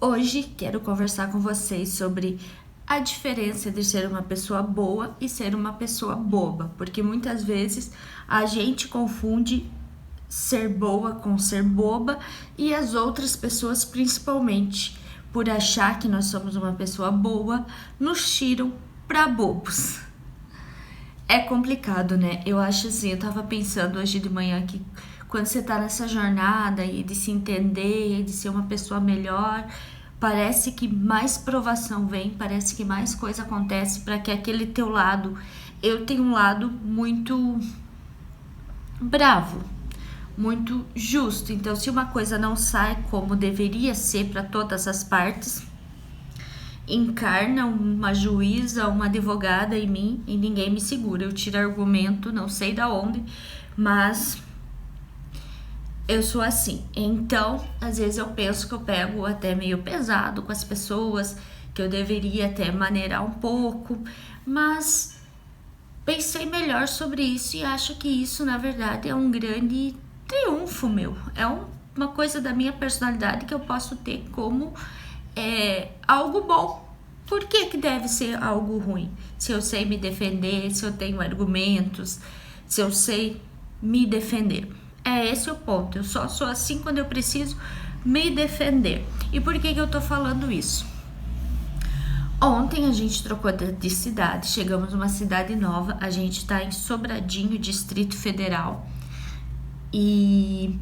Hoje quero conversar com vocês sobre a diferença de ser uma pessoa boa e ser uma pessoa boba, porque muitas vezes a gente confunde ser boa com ser boba e as outras pessoas, principalmente por achar que nós somos uma pessoa boa, nos tiram pra bobos. É complicado, né? Eu acho assim, eu tava pensando hoje de manhã que quando você tá nessa jornada e de se entender, de ser uma pessoa melhor, parece que mais provação vem, parece que mais coisa acontece para que aquele teu lado, eu tenho um lado muito bravo, muito justo. Então, se uma coisa não sai como deveria ser para todas as partes, encarna uma juíza, uma advogada em mim e ninguém me segura. Eu tiro argumento, não sei da onde, mas eu sou assim. Então, às vezes eu penso que eu pego até meio pesado com as pessoas, que eu deveria até maneirar um pouco, mas pensei melhor sobre isso e acho que isso, na verdade, é um grande triunfo meu. É uma coisa da minha personalidade que eu posso ter como algo bom. Por que que deve ser algo ruim? Se eu sei me defender, se eu tenho argumentos, se eu sei me defender. É esse o ponto. Eu só sou assim quando eu preciso me defender. E por que que eu tô falando isso? Ontem a gente trocou de cidade, chegamos numa cidade nova, a gente tá em Sobradinho, Distrito Federal. E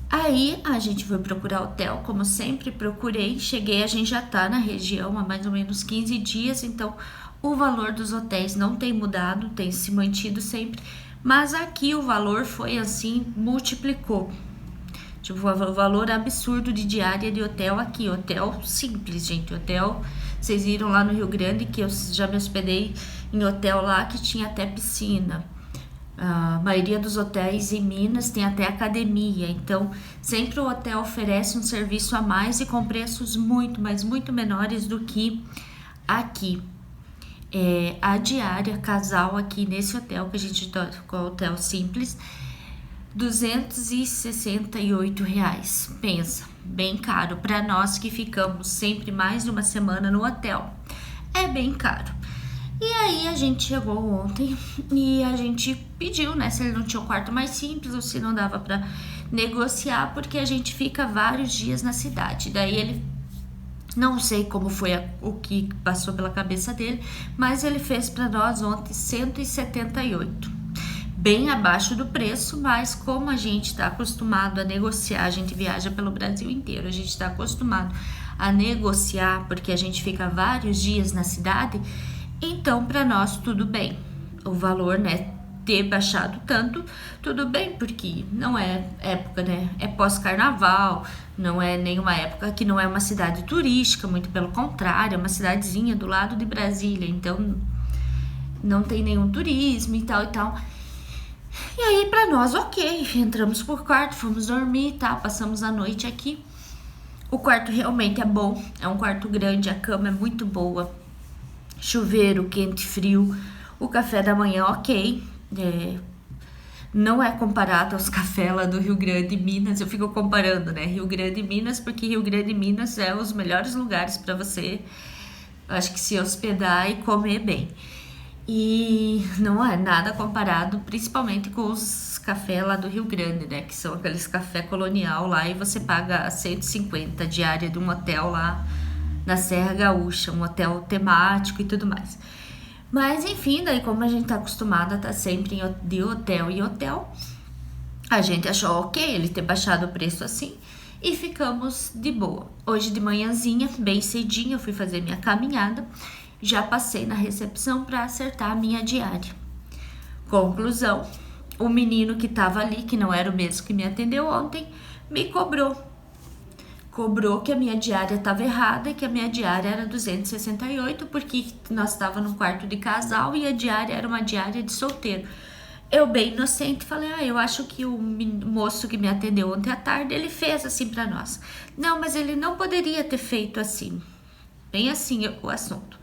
aí a gente foi procurar hotel, como sempre procurei, cheguei, a gente já tá na região há mais ou menos 15 dias, então o valor dos hotéis não tem mudado, tem se mantido sempre, mas aqui o valor foi assim, multiplicou. Tipo, o valor absurdo de diária de hotel aqui, hotel simples, gente, hotel, vocês viram lá no Rio Grande que eu já me hospedei em hotel lá que tinha até piscina. A maioria dos hotéis em Minas tem até academia, então sempre o hotel oferece um serviço a mais e com preços muito, mas muito menores do que aqui. A diária casal aqui nesse hotel que a gente tá com o hotel simples, R$ 268. Pensa, bem caro para nós que ficamos sempre mais de uma semana no hotel. É bem caro. E aí a gente chegou ontem e a gente pediu, né, se ele não tinha um quarto mais simples ou se não dava para negociar, porque a gente fica vários dias na cidade. Daí ele, não sei como foi o que passou pela cabeça dele, mas ele fez para nós ontem 178. Bem abaixo do preço, mas como a gente está acostumado a negociar, a gente viaja pelo Brasil inteiro, a gente está acostumado a negociar porque a gente fica vários dias na cidade. Então, para nós, tudo bem. O valor, né, ter baixado tanto, tudo bem, porque não é época, né, é pós-carnaval, não é nenhuma época que não é uma cidade turística, muito pelo contrário, é uma cidadezinha do lado de Brasília, então não tem nenhum turismo e tal e tal. E aí, para nós, ok, entramos por quarto, fomos dormir, tá, passamos a noite aqui. O quarto realmente é bom, é um quarto grande, a cama é muito boa. Chuveiro, quente, frio, o café da manhã, ok, não é comparado aos cafés lá do Rio Grande e Minas, eu fico comparando, né, Rio Grande e Minas, porque Rio Grande e Minas é os melhores lugares para você, acho que se hospedar e comer bem, e não é nada comparado, principalmente com os cafés lá do Rio Grande, né, que são aqueles café colonial lá e você paga 150 diária de um hotel lá na Serra Gaúcha, um hotel temático e tudo mais. Mas enfim, daí como a gente tá acostumado a estar sempre de hotel em hotel, a gente achou ok ele ter baixado o preço assim e ficamos de boa. Hoje de manhãzinha, bem cedinho, eu fui fazer minha caminhada, já passei na recepção para acertar a minha diária. Conclusão, o menino que tava ali, que não era o mesmo que me atendeu ontem, me cobrou que a minha diária estava errada e que a minha diária era 268 porque nós estávamos num quarto de casal e a diária era uma diária de solteiro. Eu bem inocente falei, eu acho que o moço que me atendeu ontem à tarde, ele fez assim para nós. Não, mas ele não poderia ter feito assim. Bem assim o assunto.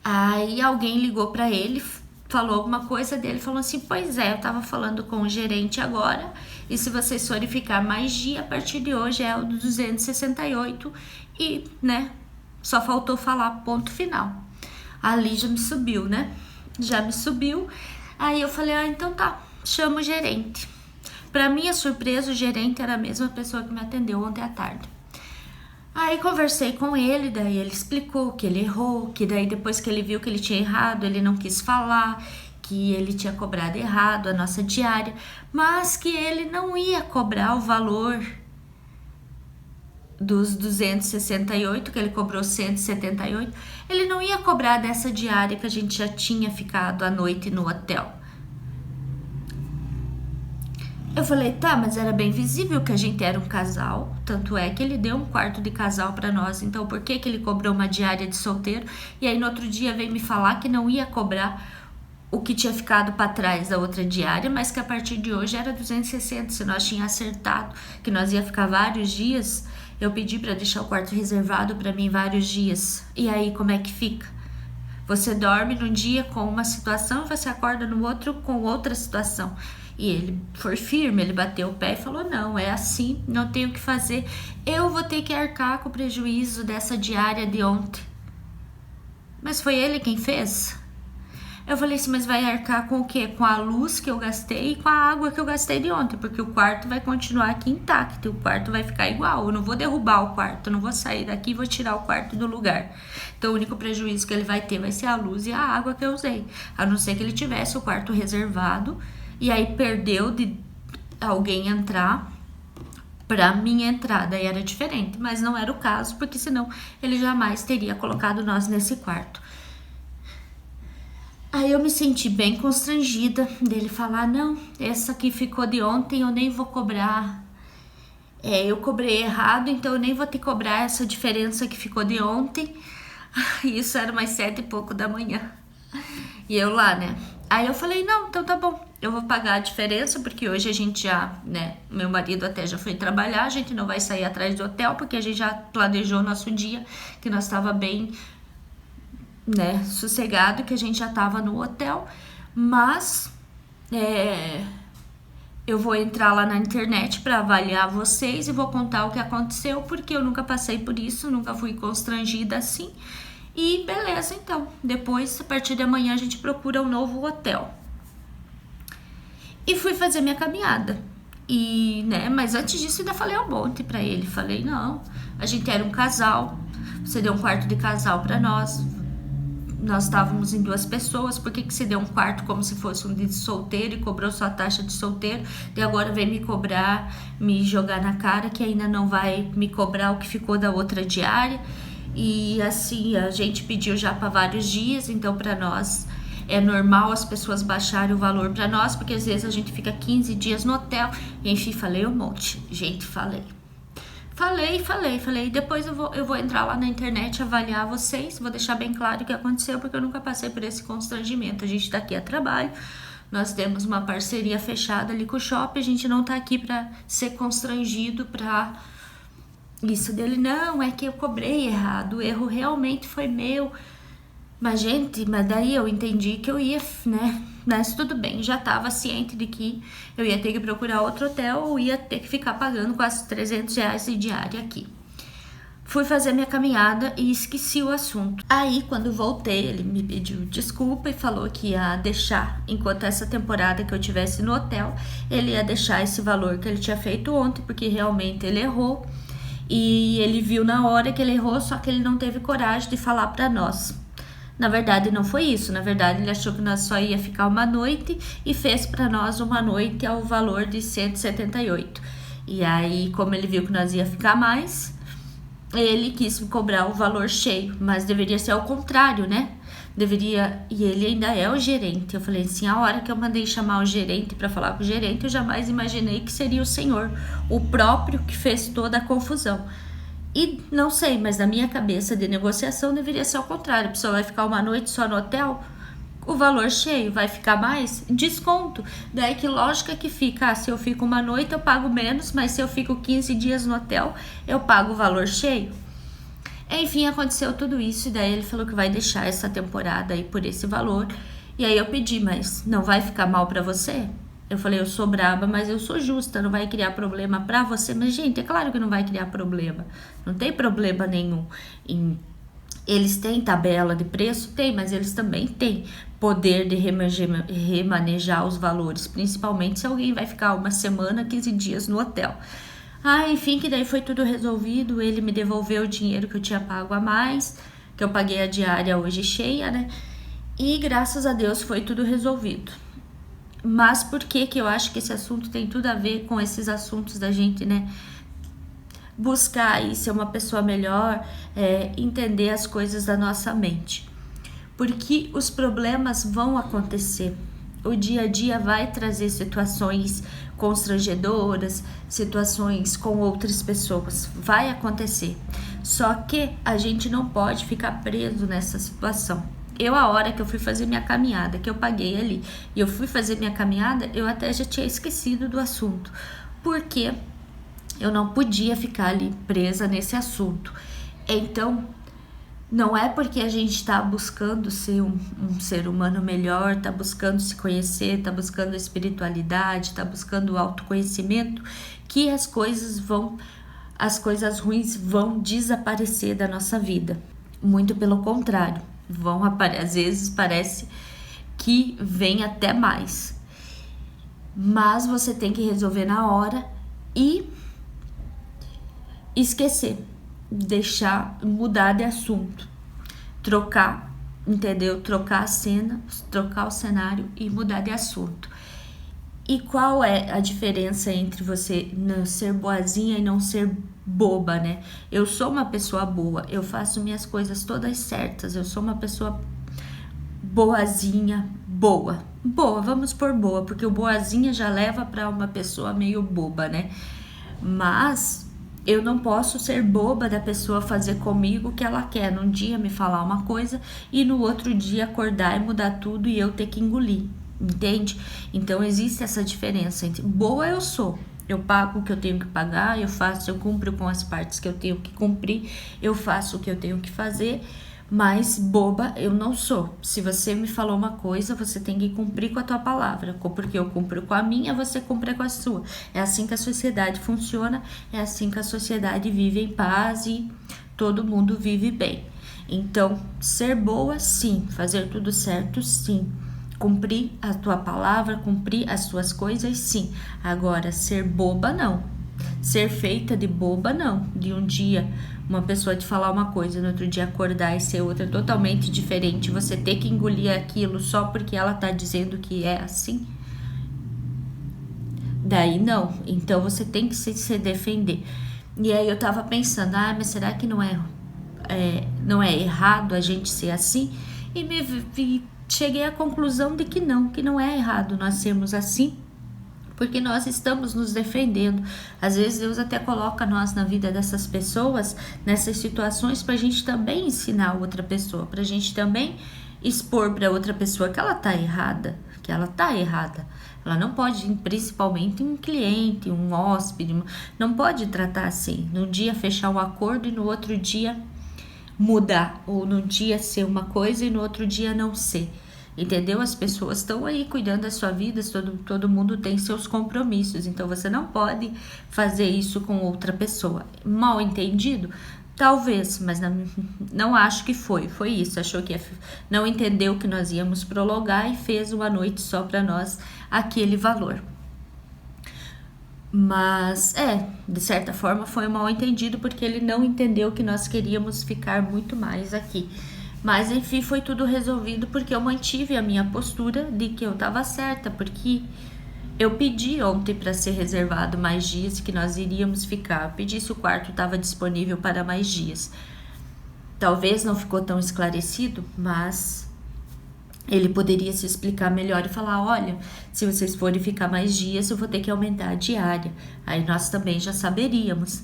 Aí alguém ligou para ele falou alguma coisa dele, falou assim, pois é, eu tava falando com o gerente agora, e se vocês forem ficar mais dia, a partir de hoje é o do 268, e, né, só faltou falar ponto final. Ali já me subiu, né, já me subiu, aí eu falei, então tá, chama o gerente. Pra minha surpresa, o gerente era a mesma pessoa que me atendeu ontem à tarde. Aí conversei com ele, daí ele explicou que ele errou, que daí depois que ele viu que ele tinha errado, ele não quis falar, que ele tinha cobrado errado a nossa diária, mas que ele não ia cobrar o valor dos 268, que ele cobrou 178, ele não ia cobrar dessa diária que a gente já tinha ficado a noite no hotel. Eu falei, tá, mas era bem visível que a gente era um casal, tanto é que ele deu um quarto de casal pra nós, então por que ele cobrou uma diária de solteiro? E aí no outro dia veio me falar que não ia cobrar o que tinha ficado pra trás da outra diária, mas que a partir de hoje era 260, se nós tínhamos acertado que nós ia ficar vários dias, eu pedi pra deixar o quarto reservado pra mim vários dias, e aí como é que fica? Você dorme num dia com uma situação e você acorda no outro com outra situação. E ele foi firme, ele bateu o pé e falou, não, é assim, não tenho o que fazer. Eu vou ter que arcar com o prejuízo dessa diária de ontem. Mas foi ele quem fez? Eu falei assim, mas vai arcar com o quê? Com a luz que eu gastei e com a água que eu gastei de ontem, porque o quarto vai continuar aqui intacto, o quarto vai ficar igual, eu não vou derrubar o quarto, eu não vou sair daqui e vou tirar o quarto do lugar. Então o único prejuízo que ele vai ter vai ser a luz e a água que eu usei, a não ser que ele tivesse o quarto reservado e aí perdeu de alguém entrar pra minha entrada, aí era diferente, mas não era o caso, porque senão ele jamais teria colocado nós nesse quarto. Aí eu me senti bem constrangida dele falar, não, essa aqui ficou de ontem, eu nem vou cobrar. Eu cobrei errado, então eu nem vou te cobrar essa diferença que ficou de ontem. Isso era umas 7 e pouco da manhã. E eu lá, né? Aí eu falei, não, então tá bom, eu vou pagar a diferença, porque hoje a gente já, né, meu marido até já foi trabalhar, a gente não vai sair atrás do hotel, porque a gente já planejou nosso dia, que nós tava bem, né, sossegado, que a gente já tava no hotel, mas eu vou entrar lá na internet para avaliar vocês e vou contar o que aconteceu, porque eu nunca passei por isso, nunca fui constrangida assim. E beleza, então, depois, a partir de amanhã, a gente procura um novo hotel. E fui fazer minha caminhada. E, né, mas antes disso, ainda falei um monte pra ele. Falei, não, a gente era um casal, você deu um quarto de casal pra nós estávamos em 2 pessoas, por que você deu um quarto como se fosse um de solteiro e cobrou sua taxa de solteiro, e agora vem me cobrar, me jogar na cara que ainda não vai me cobrar o que ficou da outra diária? E assim, a gente pediu já para vários dias, então para nós é normal as pessoas baixarem o valor para nós, porque às vezes a gente fica 15 dias no hotel. Enfim, falei um monte. Gente, falei. Depois eu vou entrar lá na internet, avaliar vocês, vou deixar bem claro o que aconteceu, porque eu nunca passei por esse constrangimento. A gente tá aqui a trabalho, nós temos uma parceria fechada ali com o shopping, a gente não tá aqui para ser constrangido pra isso dele, não, é que eu cobrei errado, o erro realmente foi meu. Mas, gente, mas daí eu entendi que eu ia, né? Mas tudo bem, já tava ciente de que eu ia ter que procurar outro hotel ou ia ter que ficar pagando quase R$300 de diária aqui. Fui fazer minha caminhada e esqueci o assunto. Aí, quando voltei, ele me pediu desculpa e falou que ia deixar, enquanto essa temporada que eu tivesse no hotel, ele ia deixar esse valor que ele tinha feito ontem, porque realmente ele errou. E ele viu na hora que ele errou, só que ele não teve coragem de falar pra nós. Na verdade, não foi isso. Na verdade, ele achou que nós só ia ficar uma noite e fez para nós uma noite ao valor de 178. E aí, como ele viu que nós ia ficar mais, ele quis me cobrar o valor cheio, mas deveria ser ao contrário, né? Deveria, e ele ainda é o gerente. Eu falei assim, a hora que eu mandei chamar o gerente para falar com o gerente, eu jamais imaginei que seria o senhor, o próprio que fez toda a confusão. E não sei, mas na minha cabeça de negociação deveria ser ao contrário. A pessoa vai ficar uma noite só no hotel, o valor cheio, vai ficar mais? Desconto. Daí que lógica que fica? Se eu fico uma noite eu pago menos, mas se eu fico 15 dias no hotel, eu pago o valor cheio. Enfim, aconteceu tudo isso e daí ele falou que vai deixar essa temporada aí por esse valor E aí eu pedi, mas não vai ficar mal pra você? Eu falei, eu sou braba, mas eu sou justa, não vai criar problema pra você. Mas, gente, é claro que não vai criar problema. Não tem problema nenhum em... Eles têm tabela de preço? Tem, mas eles também têm poder de remanejar os valores, principalmente se alguém vai ficar uma semana, 15 dias no hotel. Ah, enfim, que daí foi tudo resolvido, ele me devolveu o dinheiro que eu tinha pago a mais, que eu paguei a diária hoje cheia, né? E graças a Deus foi tudo resolvido. Mas por que eu acho que esse assunto tem tudo a ver com esses assuntos da gente, né? Buscar aí ser uma pessoa melhor, entender as coisas da nossa mente. Porque os problemas vão acontecer. O dia a dia vai trazer situações constrangedoras, situações com outras pessoas. Vai acontecer. Só que a gente não pode ficar preso nessa situação. A hora que eu fui fazer minha caminhada, que eu paguei ali, e eu fui fazer minha caminhada, eu até já tinha esquecido do assunto. Porque eu não podia ficar ali presa nesse assunto. Então, não é porque a gente está buscando ser um ser humano melhor, está buscando se conhecer, está buscando espiritualidade, está buscando autoconhecimento, que as coisas ruins vão desaparecer da nossa vida. Muito pelo contrário, às vezes parece que vem até mais. Mas você tem que resolver na hora e esquecer, mudar de assunto, trocar, entendeu? Trocar a cena, trocar o cenário e mudar de assunto. E qual é a diferença entre você não ser boazinha e não ser boba, né? Eu sou uma pessoa boa, eu faço minhas coisas todas certas, eu sou uma pessoa boazinha, boa, vamos por boa, porque o boazinha já leva para uma pessoa meio boba, né? Mas eu não posso ser boba da pessoa fazer comigo o que ela quer. Num dia me falar uma coisa e no outro dia acordar e mudar tudo e eu ter que engolir, entende? Então existe essa diferença entre boa eu sou, eu pago o que eu tenho que pagar, eu cumpro com as partes que eu tenho que cumprir, eu faço o que eu tenho que fazer, mas boba eu não sou. Se você me falou uma coisa, você tem que cumprir com a tua palavra, porque eu cumpro com a minha, você cumpre com a sua. É assim que a sociedade funciona, é assim que a sociedade vive em paz e todo mundo vive bem. Então, ser boa, sim, fazer tudo certo, sim, cumprir a tua palavra, cumprir as tuas coisas, sim. Agora, ser boba, não. Ser feita de boba, não. De um dia uma pessoa te falar uma coisa, no outro dia acordar e ser outra totalmente diferente, você ter que engolir aquilo só porque ela tá dizendo que é assim. Daí não. Então você tem que se defender. E aí eu tava pensando, mas será que não é errado a gente ser assim? E cheguei à conclusão de que não é errado nós sermos assim, porque nós estamos nos defendendo. Às vezes Deus até coloca nós na vida dessas pessoas, nessas situações, para a gente também ensinar outra pessoa, para a gente também expor para outra pessoa que ela tá errada, Ela não pode, principalmente um cliente, um hóspede, não pode tratar assim. Num dia fechar um acordo e no outro dia mudar, ou num dia ser uma coisa e no outro dia não ser. Entendeu? As pessoas estão aí cuidando da sua vida, todo mundo tem seus compromissos, então você não pode fazer isso com outra pessoa. Mal entendido? Talvez, mas não acho que foi isso. Achou que não entendeu que nós íamos prolongar e fez uma noite só para nós aquele valor. Mas, de certa forma foi um mal entendido, porque ele não entendeu que nós queríamos ficar muito mais aqui. Mas enfim, foi tudo resolvido porque eu mantive a minha postura de que eu estava certa, porque eu pedi ontem para ser reservado mais dias que nós iríamos ficar. Eu pedi se o quarto estava disponível para mais dias. Talvez não ficou tão esclarecido, mas ele poderia se explicar melhor e falar, olha, se vocês forem ficar mais dias, eu vou ter que aumentar a diária. Aí nós também já saberíamos.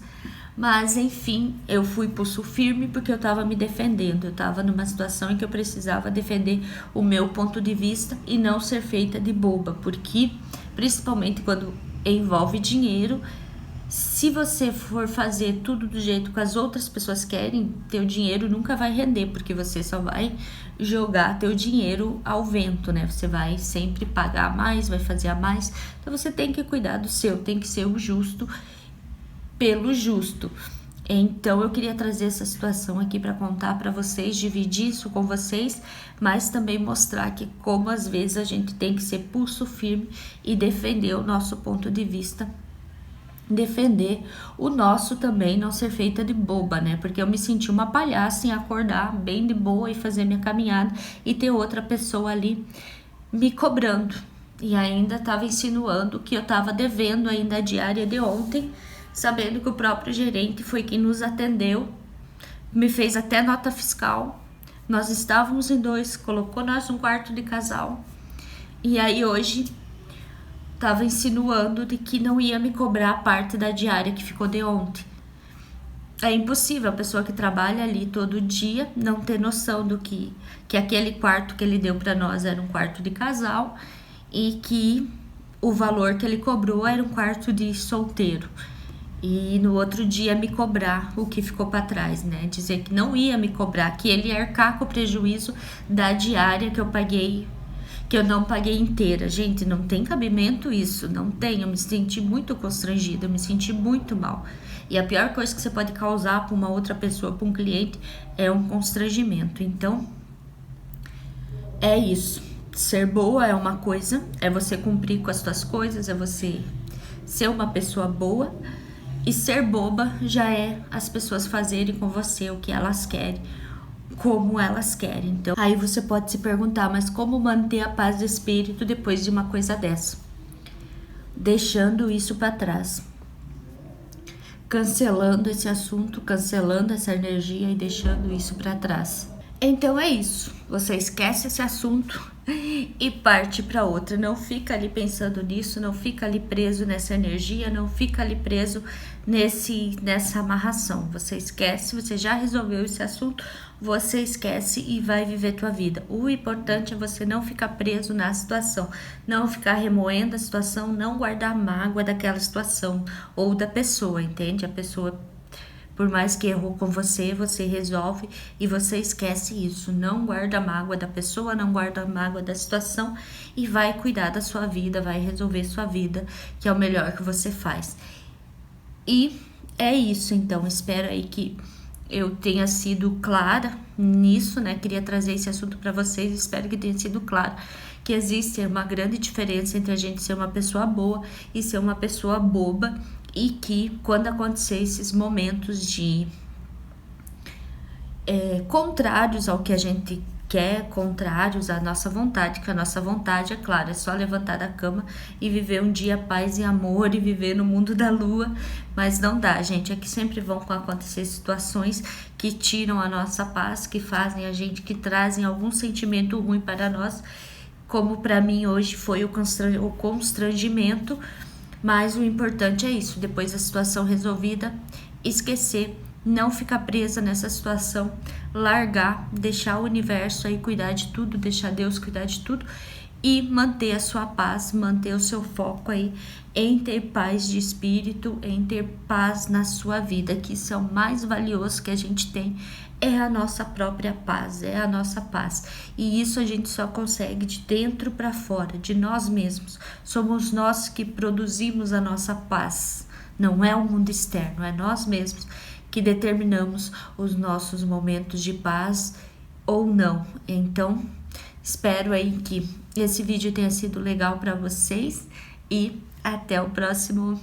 Mas, enfim, eu fui pulso firme porque eu estava me defendendo. Eu estava numa situação em que eu precisava defender o meu ponto de vista e não ser feita de boba. Porque, principalmente quando envolve dinheiro, Se você for fazer tudo do jeito que as outras pessoas querem, teu dinheiro nunca vai render, porque você só vai jogar teu dinheiro ao vento, né? Você vai sempre pagar mais, vai fazer a mais. Então você tem que cuidar do seu, tem que ser o justo pelo justo. Então eu queria trazer essa situação aqui para contar para vocês, dividir isso com vocês, mas também mostrar que como às vezes a gente tem que ser pulso firme e defender o nosso ponto de vista, defender o nosso também, não ser feita de boba, né? Porque eu me senti uma palhaça em acordar bem de boa e fazer minha caminhada e ter outra pessoa ali me cobrando. E ainda estava insinuando que eu estava devendo ainda a diária de ontem, sabendo que o próprio gerente foi quem nos atendeu, me fez até nota fiscal. Nós estávamos em 2, colocou nós num quarto de casal. E aí hoje estava insinuando de que não ia me cobrar a parte da diária que ficou de ontem. É impossível a pessoa que trabalha ali todo dia não ter noção do que aquele quarto que ele deu para nós era um quarto de casal e que o valor que ele cobrou era um quarto de solteiro. E no outro dia me cobrar o que ficou para trás, né? Dizer que não ia me cobrar, que ele ia arcar com o prejuízo da diária que eu paguei, que eu não paguei inteira. Gente, não tem cabimento isso, não tem. Eu me senti muito constrangida, eu me senti muito mal. E a pior coisa que você pode causar para uma outra pessoa, para um cliente, é um constrangimento. Então, é isso. Ser boa é uma coisa, é você cumprir com as suas coisas, é você ser uma pessoa boa. E ser boba já é as pessoas fazerem com você o que elas querem, como elas querem. Então, aí você pode se perguntar, mas como manter a paz de espírito depois de uma coisa dessa? Deixando isso para trás. Cancelando esse assunto, cancelando essa energia e deixando isso para trás. Então é isso. Você esquece esse assunto e parte para outra. Não fica ali pensando nisso, não fica ali preso nessa energia, não fica ali preso nessa amarração. Você esquece, você já resolveu esse assunto, você esquece e vai viver tua vida. O importante é você não ficar preso na situação, não ficar remoendo a situação, não guardar mágoa daquela situação ou da pessoa, entende? A pessoa, por mais que errou com você, você resolve e você esquece isso. Não guarda mágoa da pessoa, não guarda mágoa da situação e vai cuidar da sua vida, vai resolver sua vida, que é o melhor que você faz. E é isso, então. Espero aí que eu tenha sido clara nisso, né? Queria trazer esse assunto para vocês. Espero que tenha sido claro que existe uma grande diferença entre a gente ser uma pessoa boa e ser uma pessoa boba. E que quando acontecer esses momentos de contrários ao que a gente quer, contrários à nossa vontade, que a nossa vontade, é claro, é só levantar da cama e viver um dia paz e amor e viver no mundo da lua, mas não dá, gente. É que sempre vão acontecer situações que tiram a nossa paz, que fazem a gente, que trazem algum sentimento ruim para nós, como para mim hoje foi o constrangimento. Mas o importante é isso, depois da situação resolvida, esquecer, não ficar presa nessa situação, largar, deixar o universo aí cuidar de tudo, deixar Deus cuidar de tudo e manter a sua paz, manter o seu foco aí em ter paz de espírito, em ter paz na sua vida, que isso é o mais valioso que a gente tem, é a nossa própria paz, é a nossa paz. E isso a gente só consegue de dentro para fora, de nós mesmos. Somos nós que produzimos a nossa paz, não é o mundo externo, é nós mesmos que determinamos os nossos momentos de paz ou não. Então, espero aí que esse vídeo tenha sido legal para vocês e até o próximo